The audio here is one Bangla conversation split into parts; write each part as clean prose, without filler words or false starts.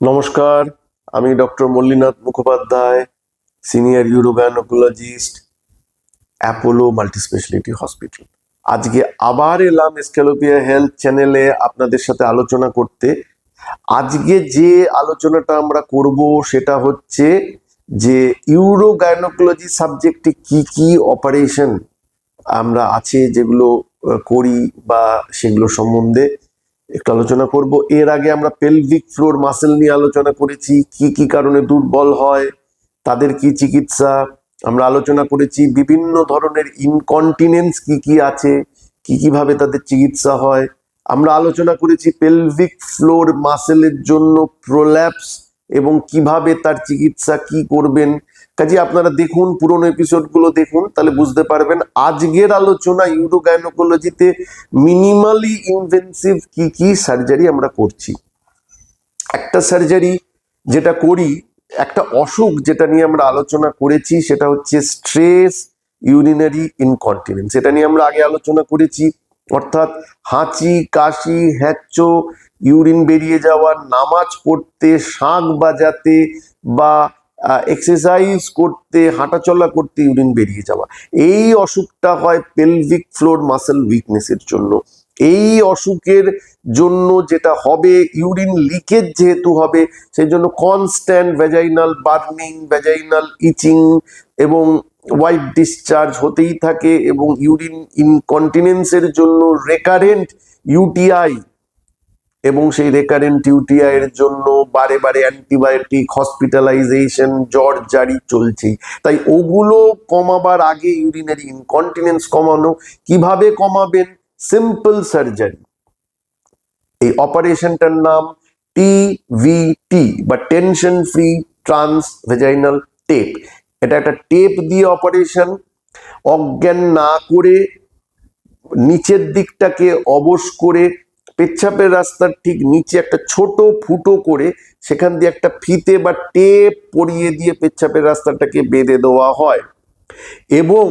নমস্কার, আমি doctor Mallinath Mukhopadhyay, senior urogynaecologist, Apollo multispeciality hospital. আজকে আবার এলাম স্ক্যালোপিয়া হেলথ চ্যানেলে আপনাদের সাথে আলোচনা করতে। আজকে যে আলোচনাটা আমরা করব সেটা হচ্ছে যে ইউরোগাইনোকোলজি সাবজেক্টে কি কি অপারেশন আমরা আছে যেগুলো করি বা সেগুলো সম্বন্ধে একটু আলোচনা করব। এর আগে আমরা পেলভিক ফ্লোর মাসেল নিয়ে আলোচনা করেছি, কি কি কারণে দুর্বল হয়, তাদের কি চিকিৎসা। আমরা আলোচনা করেছি বিভিন্ন ধরনের ইনকন্টিনেন্স কি কি আছে, কি কিভাবে তাদের চিকিৎসা হয়। আমরা আলোচনা করেছি পেলভিক ফ্লোর মাসেলের জন্য প্রোল্যাপস এবং কিভাবে তার চিকিৎসা কি করবেন। কাজে আপনারা দেখুন, পুরোনো এপিসোডগুলো দেখুন, তাহলে বুঝতে পারবেন। আজকের আলোচনা ইউরোগাইনোকোলজিতে মিনিমালি ইনভেন্সিভ কি কি সার্জারি আমরা করছি। একটা সার্জারি যেটা করি, একটা অসুখ যেটা নিয়ে আমরা আলোচনা করেছি, সেটা হচ্ছে স্ট্রেস ইউরিনারি ইনকন্টিনেন্স। এটা নিয়ে আমরা আগে আলোচনা করেছি, অর্থাৎ হাঁচি, কাশি, হ্যাঁচো, ইউরিন বেরিয়ে যাওয়া, নামাজ পড়তে, শাঁখ বাজাতে বা এক্সারসাইজ করতে, হাঁটাচলা করতে ইউরিন বেরিয়ে যাওয়া। এই অসুখটা হয় পেলভিক ফ্লোর মাসেল উইকনেসের জন্য। এই অসুখের জন্য যেটা হবে, ইউরিন লিকেজ যেহেতু হবে, সেই জন্য কনস্ট্যান্ট ভ্যাজাইনাল বার্নিং, ভ্যাজাইনাল ইচিং এবং হোয়াইট ডিসচার্জ হতেই থাকে, এবং ইউরিন ইনকন্টিনেন্সের জন্য রেকারেন্ট ইউটিআই, এবং সেই রেকারেন্ট ইউটিআই এর জন্য বারে বারে অ্যান্টিবায়োটিক, হসপিটালাইজেশন, জ্বর জারি চলছেই। তাই ওগুলো কমাবার আগে ইউরিনারি ইনকন্টিনেন্স কমানো। কিভাবে কমাবেন? Simple surgery. এই অপারেশনটার নাম টিভিটি বা tension free transvaginal tape. এটা একটা টেপ দিয়ে অপারেশন। অজ্ঞান না করে নিচের দিকটাকে অবশ করে পেচ্ছাপের রাস্তার ঠিক নিচে একটা ছোট ফুটো করে সেখান দিয়ে একটা ফিতে বা টেপ পরিয়ে দিয়ে পেচ্ছাপের রাস্তাটাকে বেঁধে দেওয়া হয়, এবং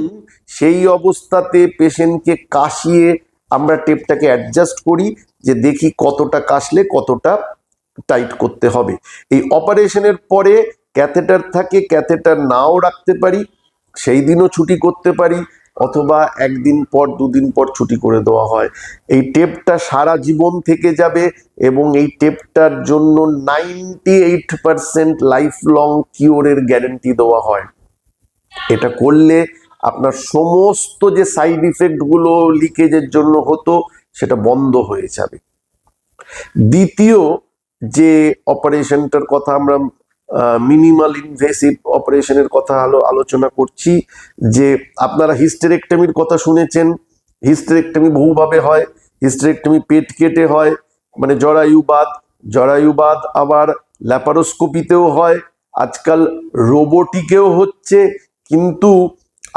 সেই অবস্থাতে পেশেন্টকে কাশিয়ে আমরা টেপটাকে অ্যাডজাস্ট করি, যে দেখি কতটা কাশলে কতটা টাইট করতে হবে। এই অপারেশনের পরে ক্যাথেটার থাকে, ক্যাথেটার নাও রাখতে পারি, সেই দিনও ছুটি করতে পারি, অথবা একদিন পর দুদিন পর ছুটি করে দেওয়া হয়। এই টেপটা সারা জীবন থেকে যাবে, এবং এই টেপটার জন্য 98% লাইফ লং কিওরের গ্যারেন্টি দেওয়া হয়। এটা করলে আপনার সমস্ত যে সাইড ইফেক্ট গুলো লিকেজের জন্য হতো, সেটা বন্ধ হয়ে যাবে। দ্বিতীয় যে অপারেশনটার কথা আমরা মিনিমাল ইনভেসিভ অপারেশনের কথা আলোচনা করছি, যে আপনারা হিস্টেরেক্টমির কথা শুনেছেন। হিস্টেরেক্টমি বহুভাবে হয়। হিস্টেরেক্টমি পেট কেটে হয়, মানে জরায়ুবাদ। জরায়ুবাদ আবার ল্যাপারোস্কোপিতেও হয়, আজকাল রোবোটিকেও হচ্ছে। কিন্তু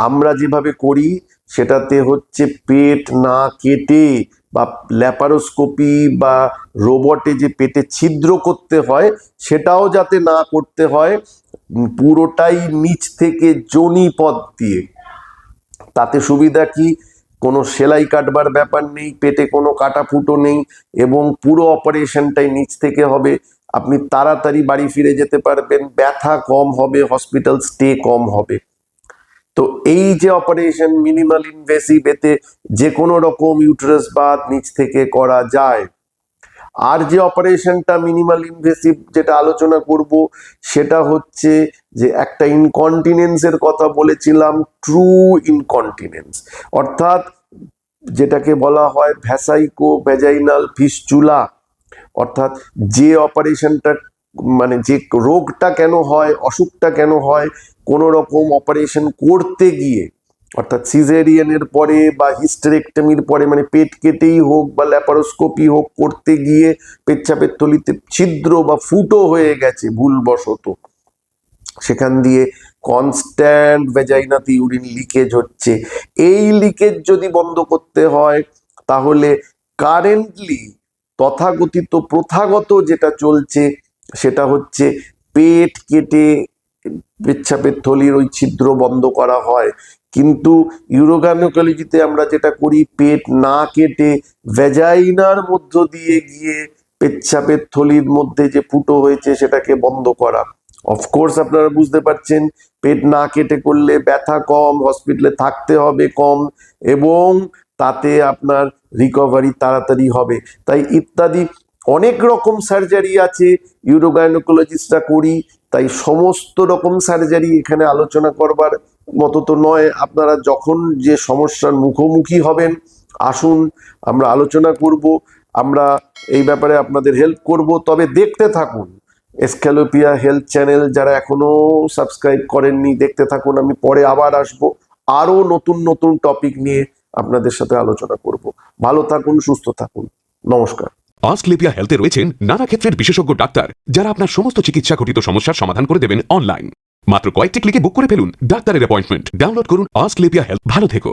আমরা যেভাবে করি সেটাতে হচ্ছে পেট না কেটে, বা ল্যাপারোস্কোপি বা রোবটে যে পেটে ছিদ্র করতে হয় সেটাও যাতে না করতে হয়, পুরোটাই নিচ থেকে যোনি পথ দিয়ে। তাতে সুবিধা কি? কোনো সেলাই কাটবার ব্যাপার নেই, পেটে কোনো কাটা ফুটো নেই, এবং পুরো অপারেশনটাই নিচ থেকে হবে। আপনি তাড়াতাড়ি বাড়ি ফিরে যেতে পারবেন, ব্যথা কম হবে, হসপিটাল স্টে কম হবে। তো এই যে অপারেশন মিনিমাল ইনভেসিভ, এতে যে কোনো রকম ইউটেরাস বাদ নিচ থেকে করা যায়। আর যে অপারেশনটা মিনিমাল ইনভেসিভ যেটা আলোচনা করব, সেটা হচ্ছে যে একটা ইনকন্টিনেন্সের কথা বলেছিলাম, ট্রু ইনকন্টিনেন্স, অর্থাৎ যেটাকে বলা হয় ভ্যাসাইকো ভ্যাজাইনাল ফিস্চুলা। অর্থাৎ যে অপারেশনটা, মানে যে রোগটা কেন হয়, অসুখটা কেন হয়, কোনো রকম অপারেশন করতে গিয়ে, অর্থাৎ সিজারিয়ানের পরে বা হিস্টেরেক্টমির পরে, মানে পেট কেটেই হোক বা ল্যাপারোস্কোপি হোক, করতে গিয়ে পেচ্ছাপের থলিতে ছিদ্র বা ফুটো হয়ে গেছে ভুলবশত, সেখান দিয়ে কনস্ট্যান্ট ভ্যাজাইনাতে ইউরিন লিকেজ হচ্ছে। এই লিকেজ যদি বন্ধ করতে হয়, তাহলে কারেন্টলি তথাকথিত প্রথাগত যেটা চলছে সেটা হচ্ছে পেট কেটে পেচ্ছাপের থলির ওই ছিদ্র বন্ধ করা হয়। কিন্তু ইউরোগাইনোকোলজিতে আমরা যেটা করি, পেট না কেটে ভ্যাজাইনার মধ্য দিয়ে গিয়ে পেচ্ছাপের থলির মধ্যে যে ফুটো হয়েছে সেটাকে বন্ধ করা। অফকোর্স আপনারা বুঝতে পারছেন, পেট না কেটে করলে ব্যথা কম, হসপিটালে থাকতে হবে কম, এবং তাতে আপনার রিকভারি তাড়াতাড়ি হবে। তাই ইত্যাদি অনেক রকম সার্জারি আছে, ইউরোগাইনোকোলজিস্টরা করি, তাই সমস্ত রকম সার্জারি এখানে আলোচনা করবার মতো তো নয়। আপনারা যখন যে সমস্যার মুখোমুখি হবেন আসুন, আমরা আলোচনা করব, আমরা এই ব্যাপারে আপনাদের হেল্প করব। তবে দেখতে থাকুন এসক্যালোপিয়া হেলথ চ্যানেল, যারা এখনো সাবস্ক্রাইব করেননি দেখতে থাকুন। আমি পরে আবার আসব, আরো নতুন নতুন টপিক নিয়ে আপনাদের সাথে আলোচনা করব। ভালো থাকুন, সুস্থ থাকুন, নমস্কার। অস্ক্লেপিয়া হেলথে রয়েছেন নানা ক্ষেত্রের বিশেষজ্ঞ ডাক্তার, যারা আপনার সমস্ত চিকিৎসা ঘটিত সমস্যার সমাধান করে দেবেন অনলাইন। মাত্র কয়েকটি ক্লিকে বুক করে ফেলুন ডাক্তারের অ্যাপয়েন্টমেন্ট। ডাউনলোড করুন অস্ক্লেপিয়া হেলথ। ভালো থেকো।